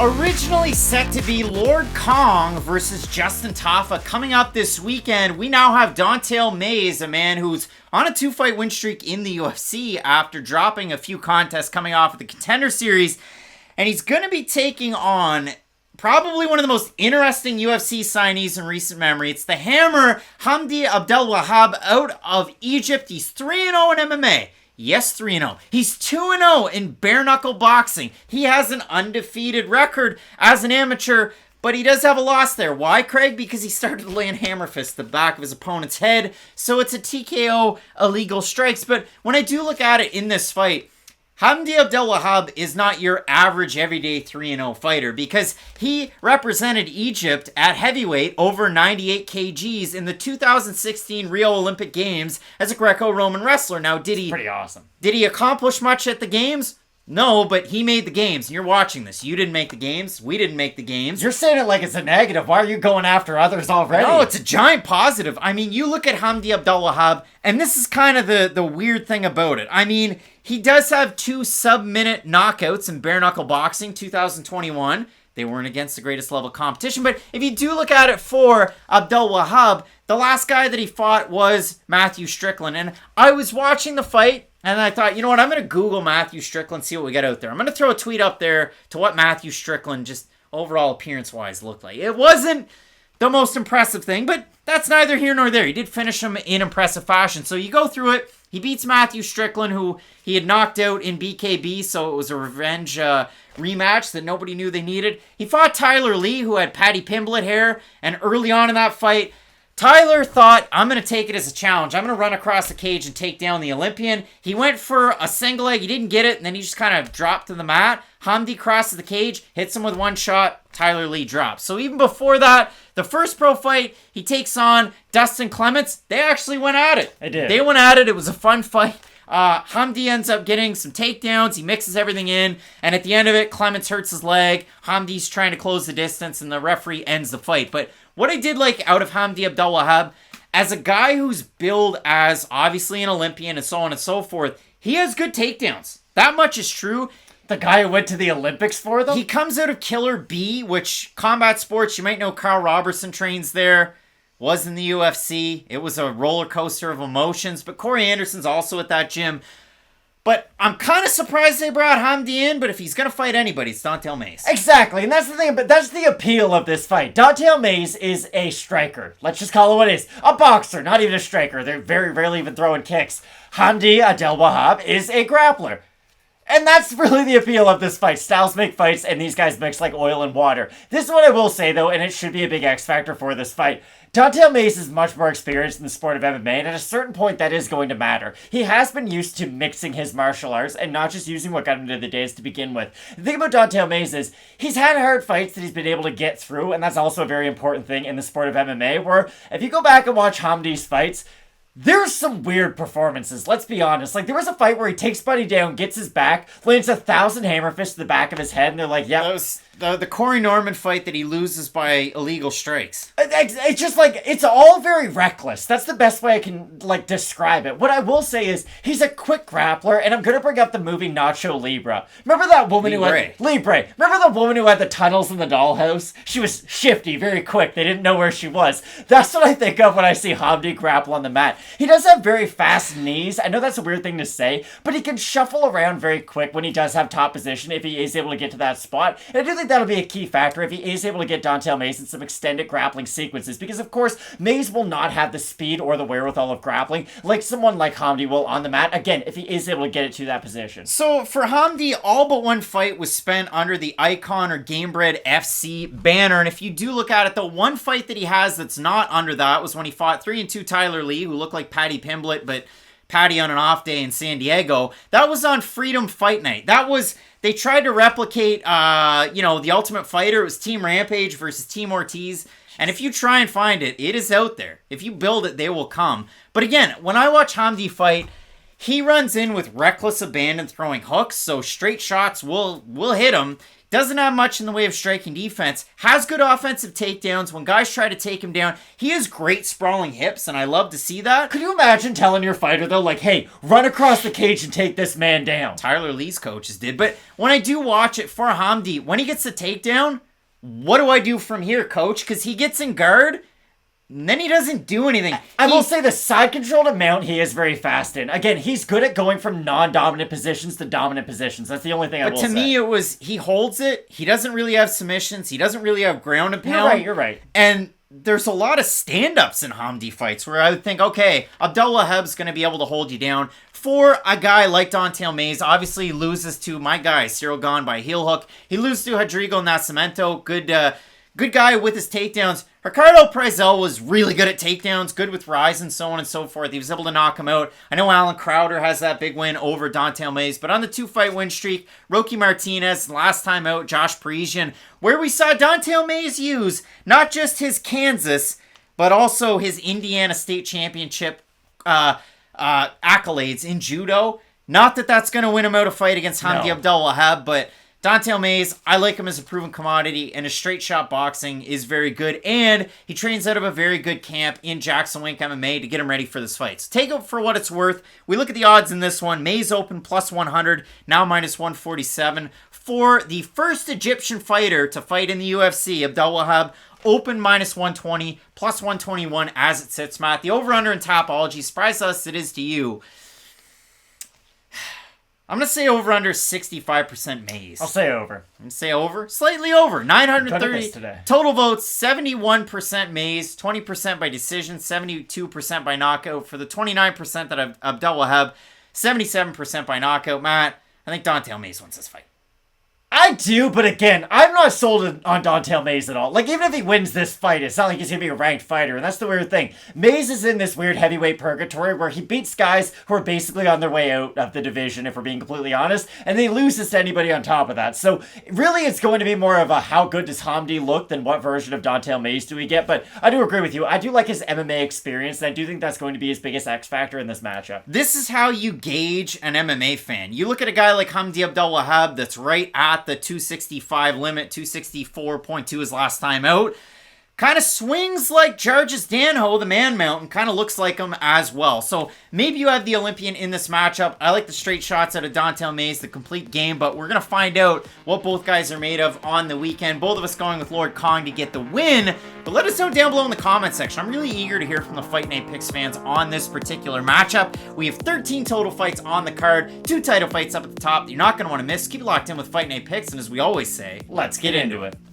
Originally set to be Lord Kong versus Justin Tafa coming up this weekend, we now have Don'Tale Mayes, a man who's on a 2-fight win streak in the UFC after dropping a few contests coming off of the Contender Series, and he's going to be taking on probably one of the most interesting UFC signees in recent memory. It's the Hammer, Hamdy Abdelwahab, out of Egypt. He's 3-0 in MMA. Yes, 3-0. He's 2-0 in bare-knuckle boxing. He has an undefeated record as an amateur, but he does have a loss there. Why, Craig? Because he started laying hammer fists to the back of his opponent's head, so it's a TKO, illegal strikes. But when I do look at it in this fight, Hamdy Abdelwahab is not your average everyday 3-0 fighter because he represented Egypt at heavyweight over 98 kgs in the 2016 Rio Olympic Games as a Greco-Roman wrestler. Now, Pretty awesome. Did he accomplish much at the games? No, but he made the games. You're watching this. You didn't make the games. We didn't make the games. You're saying it like it's a negative. Why are you going after others already? No, it's a giant positive. I mean, you look at Hamdy Abdelwahab, and this is kind of the weird thing about it. I mean, he does have 2 sub-minute knockouts in bare-knuckle boxing, 2021. They weren't against the greatest level competition, but if you do look at it for Abdelwahab, the last guy that he fought was Matthew Strickland, and I was watching the fight, and I thought, you know what, I'm going to Google Matthew Strickland, see what we got out there. I'm going to throw a tweet up there to what Matthew Strickland just overall appearance-wise looked like. It wasn't the most impressive thing, but that's neither here nor there. He did finish him in impressive fashion. So you go through it. He beats Matthew Strickland, who he had knocked out in BKB, so it was a revenge rematch that nobody knew they needed. He fought Tyler Lee, who had Paddy Pimblett hair, and early on in that fight, Tyler thought, I'm going to take it as a challenge. I'm going to run across the cage and take down the Olympian. He went for a single leg. He didn't get it, and then he just kind of dropped to the mat. Hamdy crosses the cage, hits him with one shot. Tyler Lee drops. So even before that, the first pro fight, he takes on Dustin Clements. They actually went at it. They did. They went at it. It was a fun fight. Hamdy ends up getting some takedowns. He mixes everything in. And at the end of it, Clements hurts his leg. Hamdy's trying to close the distance, and the referee ends the fight. But what I did like out of Hamdy Abdelwahab, as a guy who's billed as obviously an Olympian and so on and so forth, he has good takedowns. That much is true. The guy who went to the Olympics for them? He comes out of Killer B, which combat sports, you might know Carl Robertson trains there, was in the UFC. It was a roller coaster of emotions, but Corey Anderson's also at that gym. But I'm kind of surprised they brought Hamdy in, but if he's going to fight anybody, it's Don'Tale Mayes. Exactly, and that's the thing, but that's the appeal of this fight. Don'Tale Mayes is a striker. Let's just call it what it is. A boxer, not even a striker. They're very rarely even throwing kicks. Hamdy Abdelwahab is a grappler. And that's really the appeal of this fight. Styles make fights, and these guys mix like oil and water. This is what I will say, though, and it should be a big X factor for this fight. Don'Tale Mayes is much more experienced in the sport of MMA, and at a certain point that is going to matter. He has been used to mixing his martial arts and not just using what got him to the days to begin with. The thing about Don'Tale Mayes is he's had hard fights that he's been able to get through, and that's also a very important thing in the sport of MMA, where if you go back and watch Hamdy's fights, there's some weird performances, let's be honest. Like, there was a fight where he takes Buddy down, gets his back, lands 1,000 hammer fists to the back of his head, and they're like, yeah. That was the Corey Norman fight that he loses by illegal strikes. It's just like, it's all very reckless. That's the best way I can, like, describe it. What I will say is, he's a quick grappler, and I'm gonna bring up the movie Nacho Libre. Remember that woman Libre. Remember the woman who had the tunnels in the dollhouse? She was shifty, very quick. They didn't know where she was. That's what I think of when I see Hamdy grapple on the mat. He does have very fast knees. I know that's a weird thing to say, but he can shuffle around very quick when he does have top position if he is able to get to that spot. And I do think that'll be a key factor if he is able to get Don'Tale Mayes in some extended grappling sequences, because of course, Mayes will not have the speed or the wherewithal of grappling like someone like Hamdy will on the mat, again, if he is able to get it to that position. So for Hamdy, all but one fight was spent under the Icon or Gamebred FC banner, and if you do look at it, the one fight that he has that's not under that was when he fought 3-2 Tyler Lee, who looked like Paddy Pimblett, but Paddy on an off day in San Diego. That was on Freedom Fight Night. They tried to replicate, The Ultimate Fighter. It was Team Rampage versus Team Ortiz. And if you try and find it, it is out there. If you build it, they will come. But again, when I watch Hamdy fight, He runs in with reckless abandon throwing hooks, so straight shots will hit him. Doesn't have much in the way of striking defense. Has good offensive takedowns. When guys try to take him down, he has great sprawling hips, and I love to see that. Could you imagine telling your fighter, though, like, hey, run across the cage and take this man down? Tyler Lee's coaches did. But when I do watch it for Hamdy, when he gets the takedown, what do I do from here, coach? Because he gets in guard, and then he doesn't do anything. I will say the side-controlled amount he is very fast in. Again, he's good at going from non-dominant positions to dominant positions. That's the only thing I will say. But to me, it was, he holds it. He doesn't really have submissions. He doesn't really have ground and pound. You're right. And there's a lot of stand-ups in Hamdy fights where I would think, okay, Abdelwahab's going to be able to hold you down. For a guy like Don'Tale Mayes, obviously he loses to my guy, Cyril Gane by heel hook. He loses to Rodrigo Nascimento. Good guy with his takedowns. Ricardo Prezel was really good at takedowns, good with rise and so on and so forth. He was able to knock him out. I know Alan Crowder has that big win over Don'Tale Mayes, but on the 2-fight win streak, Rocky Martinez, last time out, Josh Parisian, where we saw Don'Tale Mayes use not just his Kansas, but also his Indiana State Championship accolades in judo. Not that that's going to win him out a fight against Hamdy Abdelwahab, but Don'Tale Mayes, I like him as a proven commodity, and his straight shot boxing is very good, and he trains out of a very good camp in Jackson Wink MMA to get him ready for this fight. So take it for what it's worth. We look at the odds in this one. Mayes open plus 100, now minus 147. For the first Egyptian fighter to fight in the UFC, Abdelwahab, open minus 120, plus 121 as it sits, Matt. The over-under in Tapology, surprise us it is to you. I'm going to say over-under 65% Mayes. I'll say over. I'm going to say over. Slightly over. 930 today. Total votes, 71% Mayes, 20% by decision, 72% by knockout. For the 29% that have Abdelwahab, 77% by knockout. Matt, I think Don'Tale Mayes wins this fight. I do, but again, I'm not sold on Don'Tale Mayes at all. Like, even if he wins this fight, it's not like he's going to be a ranked fighter, and that's the weird thing. Mayes is in this weird heavyweight purgatory where he beats guys who are basically on their way out of the division, if we're being completely honest, and then he loses to anybody on top of that. So, really, it's going to be more of a how good does Hamdy look than what version of Don'Tale Mayes do we get, but I do agree with you. I do like his MMA experience, and I do think that's going to be his biggest X factor in this matchup. This is how you gauge an MMA fan. You look at a guy like Hamdy Abdelwahab that's right at the 265 limit, 264.2 his last time out. Kind of swings like Jarges Danho, the man mountain, kind of looks like him as well. So maybe you have the Olympian in this matchup. I like the straight shots out of Don'Tale Mayes, the complete game, but we're going to find out what both guys are made of on the weekend. Both of us going with Lord Kong to get the win, but let us know down below in the comment section. I'm really eager to hear from the Fight Night Picks fans on this particular matchup. We have 13 total fights on the card, 2 title fights up at the top that you're not going to want to miss. Keep it locked in with Fight Night Picks, and as we always say, Let's get into it.